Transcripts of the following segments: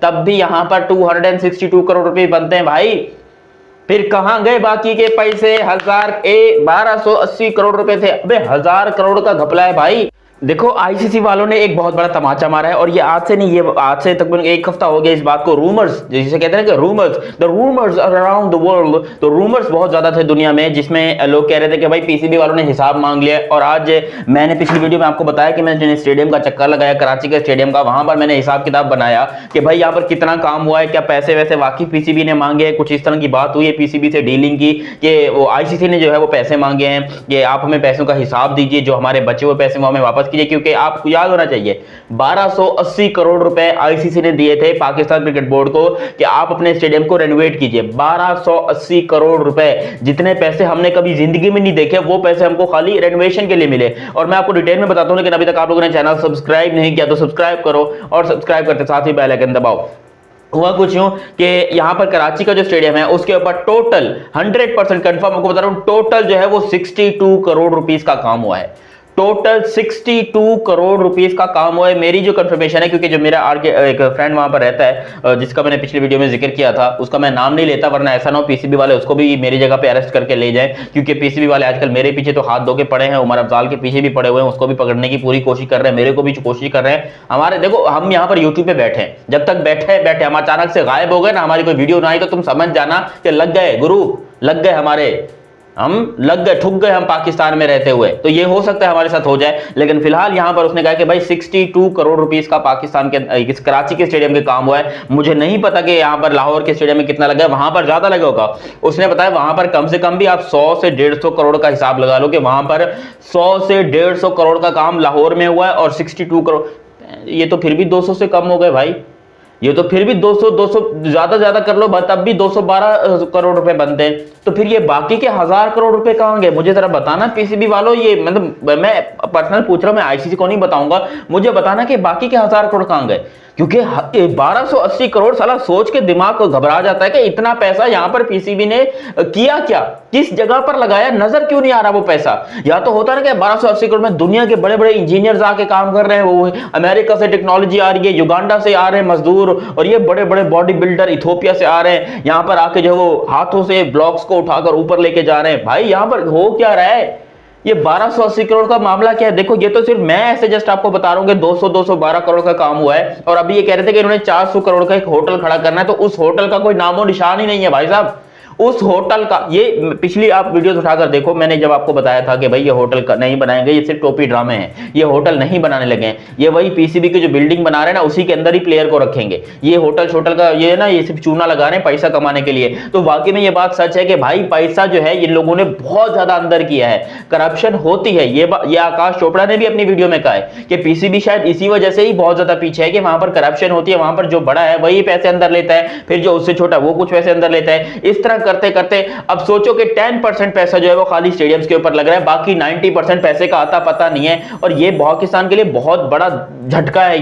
तब भी यहाँ पर 262 करोड़ रुपए बनते हैं भाई। फिर कहां गए बाकी के पैसे? 1280 करोड़ रुपए थे, अबे 1000 करोड़ का घपला है भाई। देखो आईसीसी वालों ने एक बहुत बड़ा तमाचा मारा है, और ये आज से नहीं, ये आज से तकरीबन एक हफ्ता हो गया इस बात को। रूमर्स जिसे कहते हैं कि the rumours around the world, तो रूमर्स बहुत ज्यादा थे दुनिया में, जिसमें लोग कह रहे थे कि भाई पीसीबी वालों ने हिसाब मांग लिया। और आज मैंने पिछली वीडियो में आपको बताया कि मैंने स्टेडियम का चक्कर लगाया, कराची के स्टेडियम का, वहां पर मैंने हिसाब किताब बनाया कि भाई यहाँ पर कितना काम हुआ है, क्या पैसे वैसे वाकई पीसीबी ने मांगे, कुछ इस तरह की बात हुई है पीसीबी से डीलिंग की कि वो आईसीसी ने जो है वो पैसे मांगे हैं कि आप हमें पैसों का हिसाब दीजिए, जो हमारे बचे हुए पैसे वो हमें वापस कीजिए। क्योंकि आपको याद होना चाहिए 1280 करोड़ रुपए आईसीसी ने दिए थे पाकिस्तान क्रिकेट बोर्ड को कि आप अपने स्टेडियम को रेनोवेट कीजिए। 1280 करोड़ रुपए, जितने पैसे हमने कभी जिंदगी में नहीं देखे, वो पैसे हमको खाली रेनोवेशन के लिए मिले। और मैं आपको डिटेल में बताता हूं, लेकिन अभी तक आप लोगों ने चैनल सब्सक्राइब नहीं किया तो सब्सक्राइब करो, और सब्सक्राइब करते साथ ही बेल आइकन दबाओ। हुआ कुछ यूं कि यहां पर कराची का जो स्टेडियम है उसके ऊपर टोटल 100% कंफर्म आपको बता रहा हूं, टोटल जो है वो 62 करोड़ रुपीस का काम हुआ है। टोटल 62 करोड़ रुपीस का काम हुआ है। मेरी जो कंफर्मेशन है, क्योंकि जो मेरा एक फ्रेंड वहां पर रहता है जिसका मैंने पिछली वीडियो में जिक्र किया था, उसका मैं नाम नहीं लेता, वरना ऐसा ना हो पीसीबी वाले उसको भी मेरी जगह पे अरेस्ट करके ले जाएं। क्योंकि पीसीबी वाले आजकल मेरे पीछे तो हाथ धो के पड़े हैं, उमर अफजाल के पीछे भी पड़े हुए हैं, उसको भी पकड़ने की पूरी कोशिश कर रहे हैं, मेरे को भी कोशिश कर रहे हैं। हमारे देखो, हम यहाँ पर यूट्यूब पे बैठे हैं, जब तक बैठे हम अचानक से गायब हो गए ना, हमारी कोई वीडियो ना आई, तो तुम समझ जाना कि लग गए गुरु, लग गए हमारे, हम लग गए, ठुक गए हम पाकिस्तान में रहते हुए। तो ये हो सकता है हमारे साथ हो जाए, लेकिन फिलहाल यहां पर उसने कहा कि भाई 62 करोड़ रुपीस का पाकिस्तान के कराची के स्टेडियम के काम हुआ है। मुझे नहीं पता कि यहां पर लाहौर के स्टेडियम में कितना लगा है, वहां पर ज्यादा लगा होगा। उसने बताया वहां पर कम से कम भी आप 100 से 150 करोड़ का हिसाब लगा लो कि वहां पर 100 से 150 करोड़ का काम लाहौर में हुआ है, और 62 करोड़, ये तो फिर भी 200 से कम हो गए भाई। ये तो फिर भी 200 ज्यादा कर लो, तब भी 212 करोड़ रुपए बनते हैं। तो फिर ये बाकी के 1000 करोड़ रुपए कहां गए? मुझे जरा बताना पीसीबी वालों, ये मतलब मैं पर्सनल पूछ रहा हूं, मैं आईसीसी को नहीं बताऊंगा, मुझे बताना कि बाकी के 1000 करोड़ कहां गए। क्योंकि 1280 करोड़, साला सोच के दिमाग को घबरा जाता है कि इतना पैसा यहां पर पीसीबी ने किया क्या, किस जगह पर लगाया, नजर क्यों नहीं आ रहा वो पैसा। या तो होता ना कि 1280 करोड़ में दुनिया के बड़े बड़े इंजीनियर्स आके काम कर रहे हैं, वो अमेरिका से टेक्नोलॉजी आ रही है, युगांडा से आ रहे हैं मजदूर, और ये बड़े बड़े बॉडी बिल्डर इथोपिया से आ रहे हैं, यहां पर आके जो वो हाथों से ब्लॉक्स को उठाकर ऊपर लेके जा रहे हैं। भाई यहां पर हो क्या रहा है? ये 1280 करोड़ का मामला क्या है? देखो, ये तो सिर्फ मैं ऐसे जस्ट आपको बता रहा हूं कि 212 करोड़ का काम हुआ है, और अभी ये कह रहे थे कि इन्होंने 400 करोड़ का एक होटल खड़ा करना है, तो उस होटल का कोई नामो निशान ही नहीं है भाई साहब। उस होटल का, ये पिछली आप वीडियोस उठाकर देखो, मैंने जब आपको बताया था कि भाई ये होटल नहीं बनाएंगे, ये सिर्फ टोपी ड्रामे हैं, ये होटल नहीं बनाने लगे हैं, ये वही पीसीबी की जो बिल्डिंग बना रहे हैं ना, उसी के अंदर ही प्लेयर को रखेंगे। ये होटल छोटल का ये ना, ये सिर्फ चूना लगा रहे हैं पैसा कमाने के लिए। तो वाकई में ये बात सच है कि भाई पैसा जो है इन लोगों ने बहुत ज्यादा अंदर किया है, करप्शन होती है। ये आकाश चोपड़ा ने भी अपनी वीडियो में कहा है कि पीसीबी शायद इसी वजह से ही बहुत ज्यादा पीछे है कि वहां पर करप्शन होती है, वहां पर जो बड़ा है वही पैसे अंदर लेता है, फिर जो उससे छोटा वो कुछ पैसे अंदर लेता है। इस तरह करते करते अब सोचो कि 10% पैसा जो है वो खाली स्टेडियम्स के ऊपर लग रहा है, बाकी 90% पैसे का आता पता नहीं है। और ये पाकिस्तान के लिए बहुत बड़ा झटका है,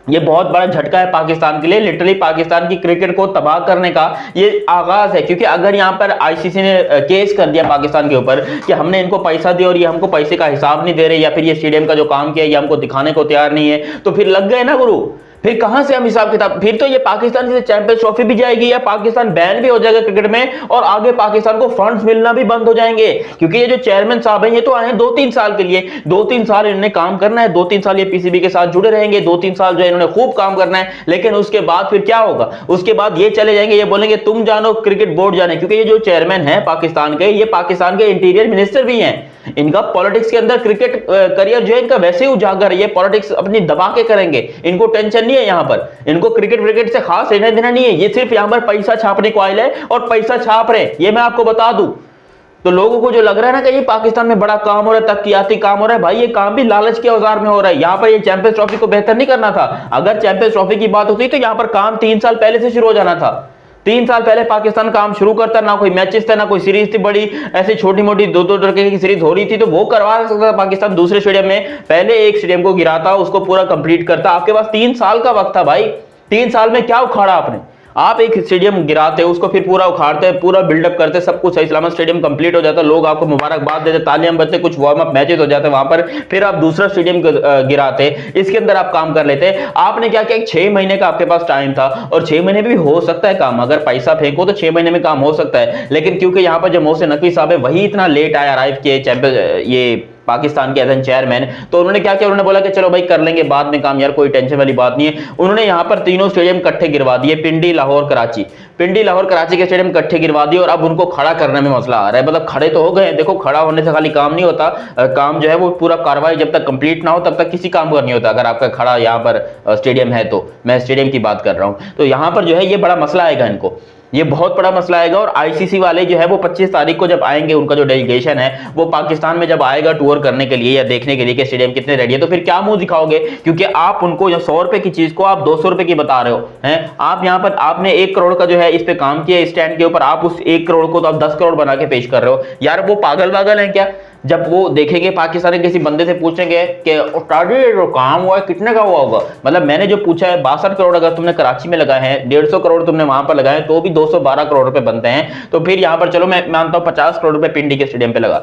ये बहुत बड़ा झटका है पाकिस्तान के लिए। लिटरली पाकिस्तान की क्रिकेट को तबाह करने का ये आगाज है। क्योंकि अगर यहां पर आईसीसी ने केस कर दिया पाकिस्तान के ऊपर कि हमने इनको पैसा दिया और ये हमको पैसे का हिसाब नहीं दे रहे, या फिर ये स्टेडियम का जो काम किया ये हमको दिखाने को तैयार नहीं है, तो फिर लग गए ना गुरु, फिर कहां से हम हिसाब किताब, फिर तो ये पाकिस्तान से चैंपियंस ट्रॉफी भी जाएगी, या पाकिस्तान बैन भी हो जाएगा क्रिकेट में, और आगे पाकिस्तान को फंड्स मिलना भी बंद हो जाएंगे। क्योंकि ये जो चेयरमैन साहब हैं ये तो आए हैं 2-3 साल के लिए, 2-3 साल इन्होंने काम करना है, 2-3 साल ये पीसीबी के साथ जुड़े रहेंगे, 2-3 साल जो इन्होंने खूब काम करना है। लेकिन उसके बाद फिर क्या होगा? उसके बाद ये चले जाएंगे, ये बोलेंगे तुम जानो, क्रिकेट बोर्ड जाने। क्योंकि ये जो चेयरमैन है पाकिस्तान के, ये पाकिस्तान के इंटीरियर मिनिस्टर भी हैं, इनका पॉलिटिक्स के अंदर क्रिकेट करियर जो है इनका वैसे ही उजागर है, ये पॉलिटिक्स अपनी दबा के करेंगे, इनको टेंशन नहीं है यहां पर, इनको क्रिकेट से खास लेना देना नहीं है, ये सिर्फ यहां पर पैसा छापने को आए हैं और पैसा छाप रहे हैं, ये मैं आपको बता दूं। तो लोगों को जो लग रहा है ना कि ये पाकिस्तान में बड़ा काम हो रहा है, तरक्याती काम हो रहा है, भाई ये काम भी लालच के औजार में हो रहा है। यहां पर ये चैंपियंस ट्रॉफी को बेहतर नहीं करना था। अगर चैंपियंस ट्रॉफी की बात होती तो यहां पर काम 3 साल पहले से शुरू हो जाना था। 3 साल पहले पाकिस्तान काम शुरू करता, ना कोई मैचेस थे, ना कोई सीरीज थी बड़ी, ऐसी छोटी मोटी 2-2 तरह की सीरीज हो रही थी, तो वो करवा सकता था पाकिस्तान दूसरे स्टेडियम में। पहले एक स्टेडियम को गिराता, उसको पूरा कंप्लीट करता। आपके पास 3 साल का वक्त था भाई, 3 साल में क्या उखाड़ा आपने? आप एक स्टेडियम गिराते, उसको फिर पूरा उखाड़ते, पूरा बिल्डअप करते, सब कुछ सही सलामत स्टेडियम कंप्लीट हो जाता, लोग आपको मुबारकबाद देते, तालियां बजते, कुछ वार्म अप मैचेस हो जाते वहां पर, फिर आप दूसरा स्टेडियम गिराते, इसके अंदर आप काम कर लेते। आपने क्या किया, 6 महीने का आपके पास टाइम था, और 6 महीने भी हो सकता है काम, अगर पैसा फेंको तो 6 महीने में काम हो सकता है, लेकिन क्योंकि यहाँ पर जो मोहसिन नकवी साहब है वही इतना लेट आया अराइव किए चैंपियन ये पाकिस्तान के एज एन चेयरमैन, तो उन्होंने क्या किया, उन्होंने बोला कि चलो भाई कर लेंगे बाद में काम यार, कोई टेंशन वाली बात नहीं है। उन्होंने यहाँ पर तीनों स्टेडियम इकट्ठे गिरवा दिए, पिंडी, लाहौर, कराची, पिंडी, लाहौर, कराची के स्टेडियम इकट्ठे गिरवा दिए, और अब उनको खड़ा करने में मसला आ रहा है। मतलब खड़े तो हो गए, देखो खड़ा होने से खाली काम नहीं होता, काम जो है वो पूरा कार्रवाई जब तक कंप्लीट ना हो तब तक किसी काम का नहीं होता। अगर आपका खड़ा यहाँ पर स्टेडियम है, तो मैं स्टेडियम की बात कर रहा हूँ, तो यहाँ पर जो है ये बड़ा मसला आएगा इनको, ये बहुत बड़ा मसला आएगा। और आईसीसी वाले जो है वो 25 तारीख को जब आएंगे, उनका जो डेलीगेशन है वो पाकिस्तान में जब आएगा टूर करने के लिए या देखने के लिए कि स्टेडियम कितने रेडी है, तो फिर क्या मुंह दिखाओगे, क्योंकि आप उनको 100 रुपए की चीज को आप 200 रुपए की बता रहे हो हैं। आप यहाँ पर आपने 1 करोड़ का जो है इस पे काम किया, स्टैंड के ऊपर, आप उस 1 करोड़ को तो आप 10 करोड़ बना के पेश कर रहे हो। यार वो पागल है क्या? जब वो देखेंगे पाकिस्तान के किसी बंदे से पूछेंगे कि उस्ताद जो काम हुआ है कितने का हुआ होगा, मतलब मैंने जो पूछा है 62 करोड़ अगर तुमने कराची में लगाए हैं, 150 करोड़ तुमने वहां पर लगाए तो भी 212 करोड़ रुपए बनते हैं। तो फिर यहां पर चलो मैं मानता हूं 50 करोड़ रुपए पिंडी के स्टेडियम पे लगा,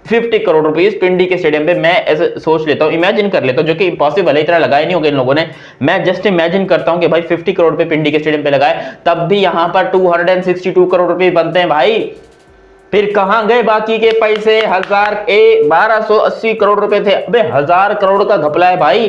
50 करोड़ रुपीस पिंडी के स्टेडियम पे, मैं ऐसे सोच लेता हूं, इमेजिन कर लेता हूं, जो कि इम्पॉसिबल है, इतना लगाए नहीं होगा इन लोगों ने। मैं जस्ट इमेजिन करता हूं कि भाई 50 करोड़ रुपए पिंडी के स्टेडियम पे लगाए, तब भी यहां पर 262 करोड़ रुपए बनते हैं भाई। फिर कहां गए बाकी के पैसे? 1280 करोड़ रुपए थे, अबे 1000 करोड़ का घपला है भाई,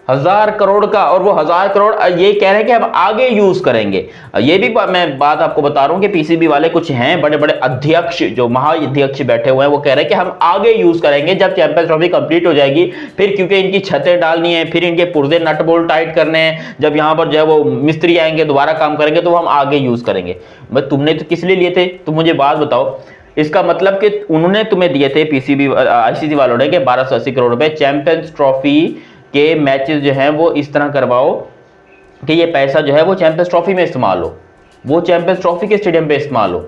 1000 करोड़ का। और वो 1000 करोड़ ये कह रहे हैं कि अब आगे यूज करेंगे। ये भी मैं बात आपको बता रहा हूं कि पीसीबी वाले कुछ हैं बड़े बड़े अध्यक्ष, जो महाअध्यक्ष बैठे हुए हैं, वो कह रहे हैं कि हम आगे यूज करेंगे जब चैंपियंस ट्रॉफी कंप्लीट हो जाएगी, फिर क्योंकि इनकी छतें डालनी है, फिर इनके पुर्जे नट बोल्ट टाइट करने हैं, जब यहां पर जो है वो मिस्त्री आएंगे दोबारा काम करेंगे तो हम आगे यूज करेंगे। भाई तुमने तो किस लिए लिए थे? तुम मुझे बात बताओ। इसका मतलब कि उन्होंने तुम्हें दिए थे पीसीबी आईसीसी वालों ने कि 1280 करोड़ रुपए, चैंपियंस ट्रॉफी के मैचेस जो हैं वो इस तरह करवाओ कि ये पैसा जो है वो चैंपियंस ट्रॉफी में इस्तेमाल हो, वो चैंपियंस ट्रॉफी के स्टेडियम पे इस्तेमाल हो।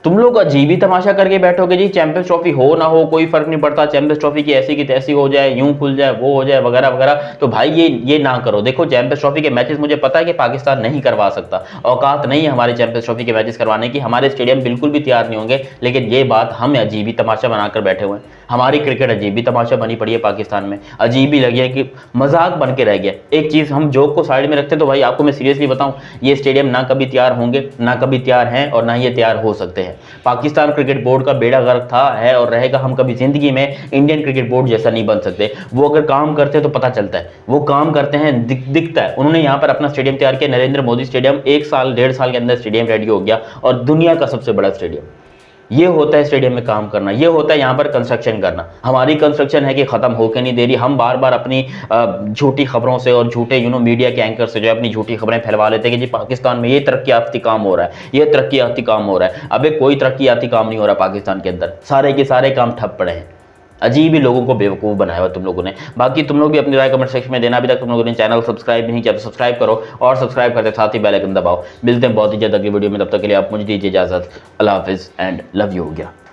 तुम लोग अजीब ही तमाशा करके बैठोगे जी, चैंपियंस ट्रॉफी हो ना हो कोई फर्क नहीं पड़ता, चैंपियंस ट्रॉफी की ऐसी की तैसी हो जाए, यूं खुल जाए, वो हो जाए, वगैरह वगैरह। तो भाई ये ना करो। देखो चैंपियंस ट्रॉफी के मैचेस मुझे पता है कि पाकिस्तान नहीं करवा सकता, औकात नहीं है हमारे चैंपियंस ट्रॉफी के मैचेस करवाने की, हमारे स्टेडियम बिल्कुल भी तैयार नहीं होंगे। लेकिन ये बात हम अजीब ही तमाशा बनाकर बैठे हुए हैं, हमारी क्रिकेट अजीब ही तमाशा बनी पड़ी है पाकिस्तान में, अजीब ही लगी है कि मजाक बन के रह गया। एक चीज हम जोक को साइड में रखते हैं, तो भाई आपको मैं सीरियसली बताऊं, ये स्टेडियम ना कभी तैयार होंगे, ना कभी तैयार हैं, और ना ये तैयार हो सकते हैं। पाकिस्तान क्रिकेट बोर्ड का बेड़ा गर्क था, है और रहेगा। हम कभी जिंदगी में इंडियन क्रिकेट बोर्ड जैसा नहीं बन सकते। वो अगर काम करते हैं तो पता चलता है, वो काम करते हैं, दिखता है। उन्होंने यहाँ पर अपना स्टेडियम तैयार किया, नरेंद्र मोदी स्टेडियम, 1 साल 1.5 साल के अंदर स्टेडियम रेडी हो गया, और दुनिया का सबसे बड़ा स्टेडियम। ये होता है स्टेडियम में काम करना, ये होता है यहाँ पर कंस्ट्रक्शन करना। हमारी कंस्ट्रक्शन है कि खत्म होकर नहीं दे रही, हम बार बार अपनी झूठी खबरों से और झूठे मीडिया के एंकर से जो अपनी झूठी खबरें फैलवा लेते हैं कि जी पाकिस्तान में ये तरक्याती काम हो रहा है, ये तरक्याती काम हो रहा है। अबे कोई तरक्याती काम नहीं हो रहा पाकिस्तान के अंदर, सारे के सारे काम ठप पड़े हैं। अजीब ही लोगों को बेवकूफ़ बनाया हुआ तुम लोगों ने। बाकी तुम लोग भी अपनी राय कमेंट सेक्शन में देना। अभी तक तुम लोगों ने चैनल सब्सक्राइब नहीं किया तो सब्सक्राइब करो, और सब्सक्राइब करते साथ ही बेल आइकन दबाओ। मिलते हैं बहुत ही जल्द अगली वीडियो में, तब तक के लिए आप मुझे दीजिए इजाजत। अल्लाह हाफिज़ एंड लव यू हो गया।